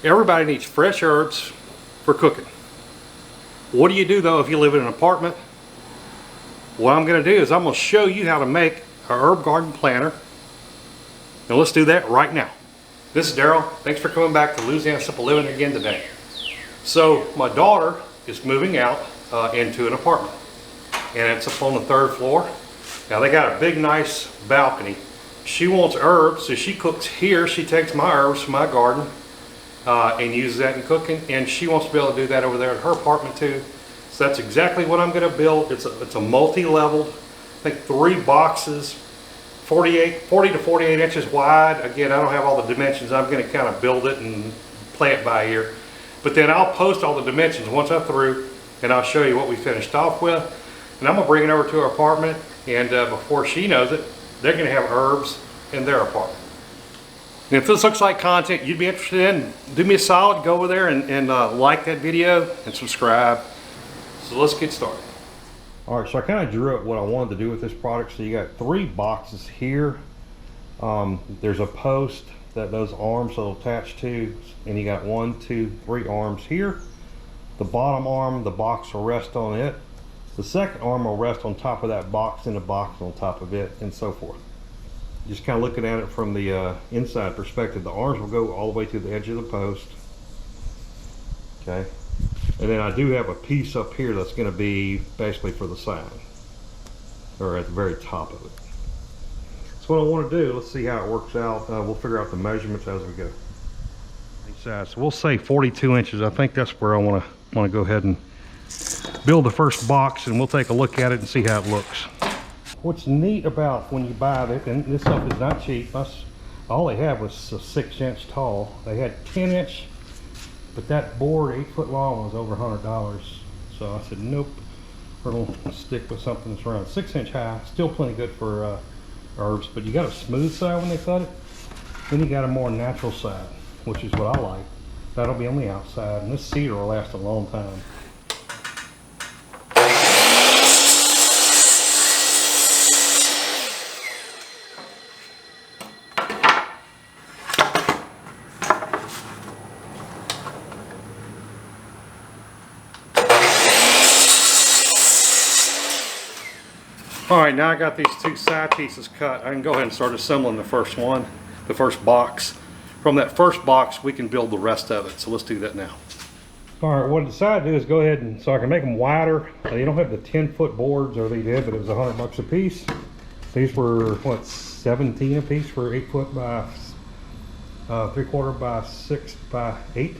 Everybody needs fresh herbs for cooking. What do you do though if you live in an apartment? What I'm going to do is I'm going to show you how to make a herb garden planter. And let's do that right now. This is Daryl. Thanks for coming back to Louisiana Simple Living again today. So my daughter is moving out into an apartment. And it's up on the 3rd floor. Now they got a big nice balcony. She wants herbs, so she cooks here. She takes my herbs from my garden and uses that in cooking, and she wants to be able to do that over there in her apartment too. So that's exactly what I'm going to build. It's a multi-leveled, I think 3 boxes, 40 to 48 inches wide. Again, I don't have all the dimensions. I'm going to kind of build it and play it by ear. But then I'll post all the dimensions once I'm through, and I'll show you what we finished off with. And I'm going to bring it over to her apartment, and before she knows it, they're going to have herbs in their apartment. And if this looks like content you'd be interested in, do me a solid, go over there and like that video and subscribe. So let's get started. All right, so I kind of drew up what I wanted to do with this product. So you got 3 boxes here. There's a post that those arms will attach to, and you got 1, 2, 3 arms here. The bottom arm, the box will rest on it. The second arm will rest on top of that box, and the box on top of it, and so forth. Just kind of looking at it from the inside perspective, the arms will go all the way to the edge of the post. Okay, and then I do have a piece up here that's going to be basically for the side, or at the very top of it. So what I want to do, let's see how it works out. We'll figure out the measurements as we go. So we'll say 42 inches. I think that's where I want to go ahead and build the first box, and we'll take a look at it and see how it looks. What's neat about when you buy it, and this stuff is not cheap. All they had was a 6-inch tall. They had 10-inch, but that board 8 foot long was over $100. So I said, nope, we're gonna stick with something that's around 6-inch high. Still plenty good for herbs, but you got a smooth side when they cut it. Then you got a more natural side, which is what I like. That'll be on the outside, and this cedar will last a long time. All right, now I got these 2 side pieces cut. I can go ahead and start assembling the first one, the first box. From that first box, we can build the rest of it. So let's do that now. All right, what I decided to do is go ahead and, so I can make them wider. They don't have the 10-foot boards, or they did, but it was $100 a piece. These were, what, 17 a piece for 8 foot by 3/4 by 6 by 8.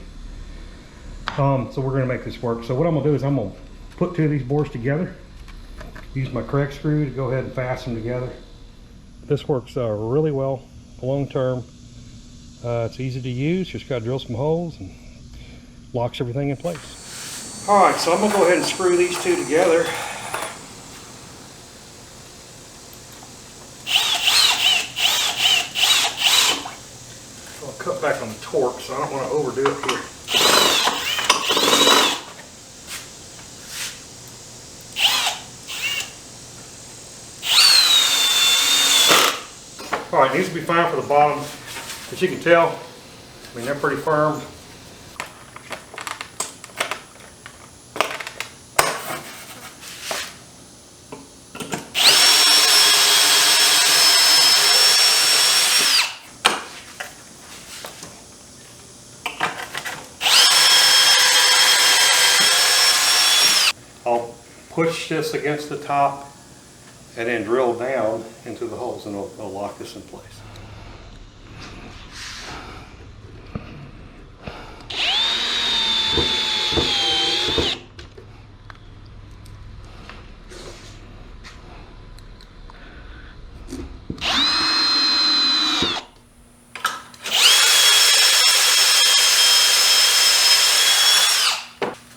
So we're gonna make this work. So what I'm gonna do is I'm gonna put 2 of these boards together. Use my correct screw to go ahead and fasten them together. This works really well long term. It's easy to use. Just got to drill some holes and locks everything in place. All right, so I'm gonna go ahead and screw these 2 together. I'll cut back on the torque, so I don't want to overdo it here. All right, it needs to be fine for the bottom. As you can tell, I mean, they're pretty firm. I'll push this against the top and then drill down into the holes, and it'll lock this in place.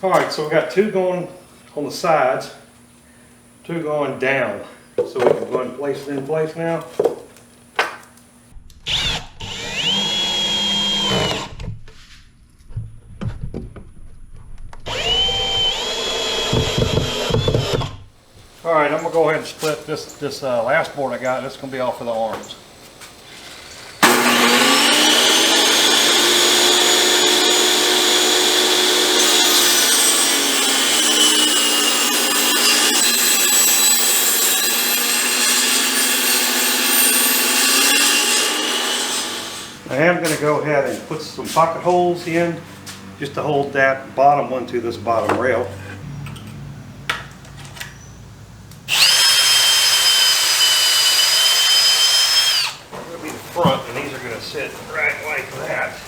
All right, so we've got 2 going on the sides, 2 going down. So we can go ahead and place it in place now. All right, I'm gonna go ahead and split this last board I got. This is gonna be all for the arms. ahead and put some pocket holes in just to hold that bottom one to this bottom rail. That'll be the front, and these are going to sit right like that.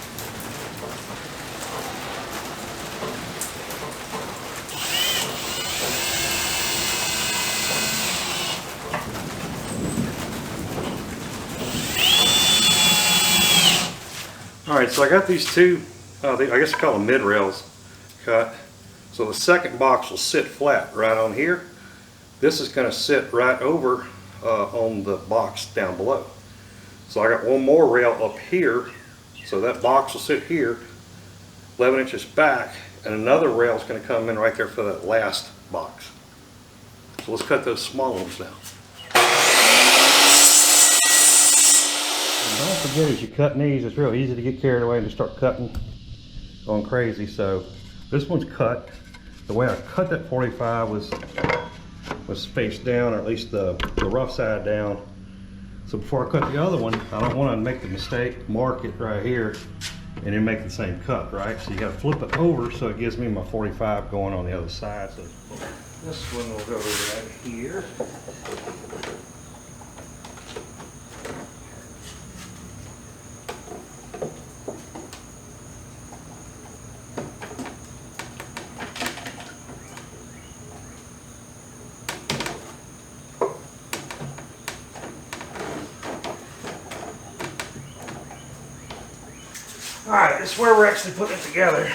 Alright, so I got these two, I guess I call them mid rails cut. So the second box will sit flat right on here. This is going to sit right over on the box down below. So I got one more rail up here, so that box will sit here 11 inches back, and another rail is going to come in right there for that last box. So let's cut those small ones now. Don't forget, as you cut these, it's real easy to get carried away and just start cutting, going crazy. So this one's cut. The way I cut that 45 was face down, or at least the rough side down. So before I cut the other one, I don't want to make the mistake, mark it right here, and then make the same cut, right? So you got to flip it over so it gives me my 45 going on the other side. So this one will go right here. Alright, this is where we're actually putting it together.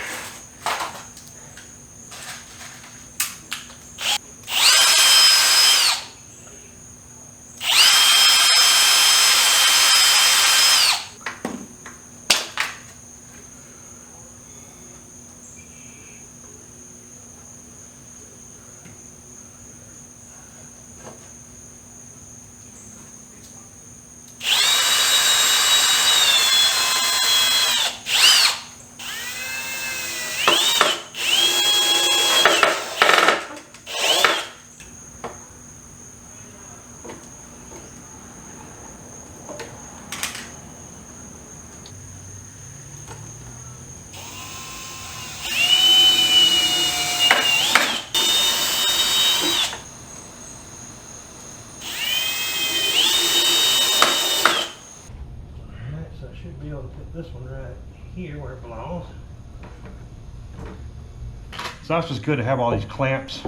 This one right here where it belongs. So that's just good to have all these clamps.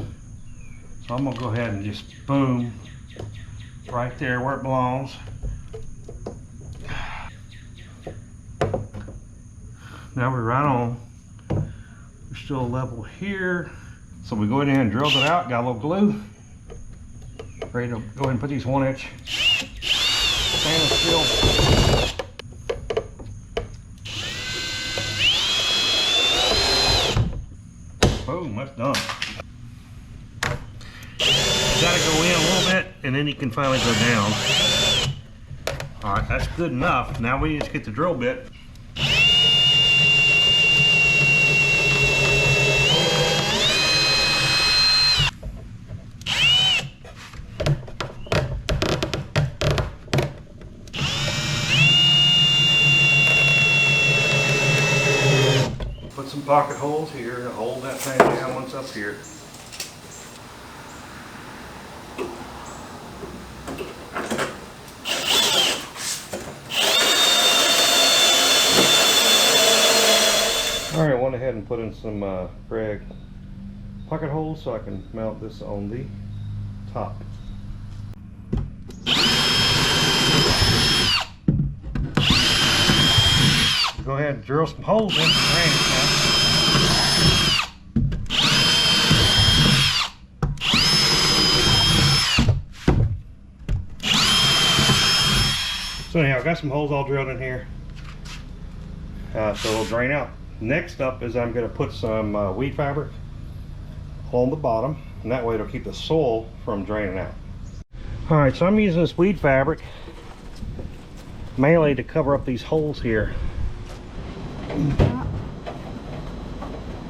So I'm gonna go ahead and just boom right there where it belongs. Now we're right on. We're still level here. So we go in and drilled it out, got a little glue. Ready to go ahead and put these 1-inch stainless steel. Boom, that's done. You gotta go in a little bit and then you can finally go down. Alright, that's good enough. Now we just get the drill bit. Put some pocket holes here to hold that thing down once up here. Alright, I went ahead and put in some Greg pocket holes so I can mount this on the top. Go ahead and drill some holes in the range now. So anyhow, I got some holes all drilled in here, so it'll drain out. Next up is I'm going to put some weed fabric on the bottom, and that way it'll keep the soil from draining out. Alright, so I'm using this weed fabric mainly to cover up these holes here.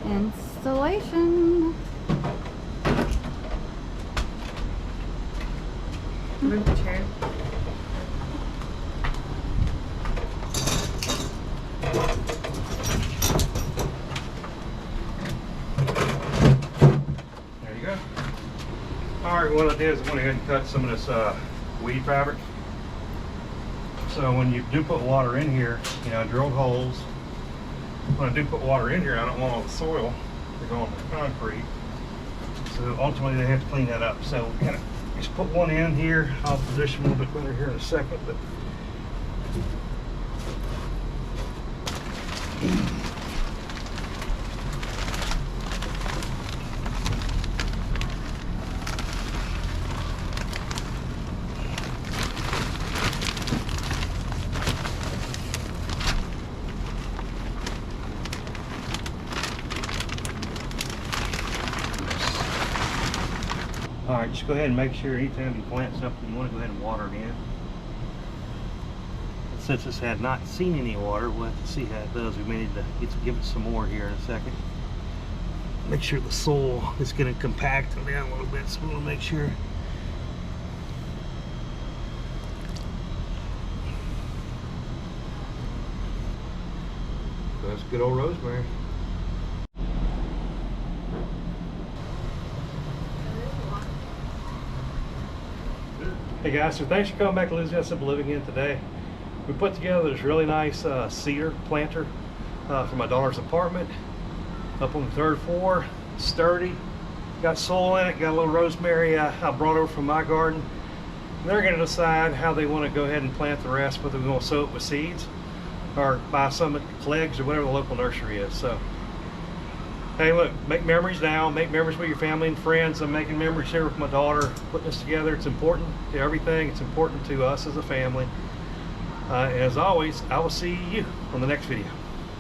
Installation. Move the chair. what I did is I went ahead and cut some of this weed fabric. So when you do put water in here, you know, I drilled holes. When I do put water in here, I don't want all the soil to go on the concrete. So ultimately they have to clean that up. So we kind of just put one in here. I'll position a little bit better here in a second. But all right, just go ahead and make sure anytime you plant something, you want to go ahead and water it in. And since this had not seen any water, we'll have to see how it does. We may need to give it some more here in a second. Make sure the soil is going to compact it down a little bit, so we want to make sure. That's good old rosemary. Hey guys, so thanks for coming back to Louisiana Simple Living again today. We put together this really nice cedar planter for my daughter's apartment up on the 3rd floor. Sturdy, got soil in it, got a little rosemary I brought over from my garden. And they're going to decide how they want to go ahead and plant the rest, whether we're going to sow it with seeds or buy some at Clegg's or whatever the local nursery is. So hey, look, make memories now, make memories with your family and friends. I'm making memories here with my daughter, putting this together. It's important to everything. It's important to us as a family. As always, I will see you on the next video.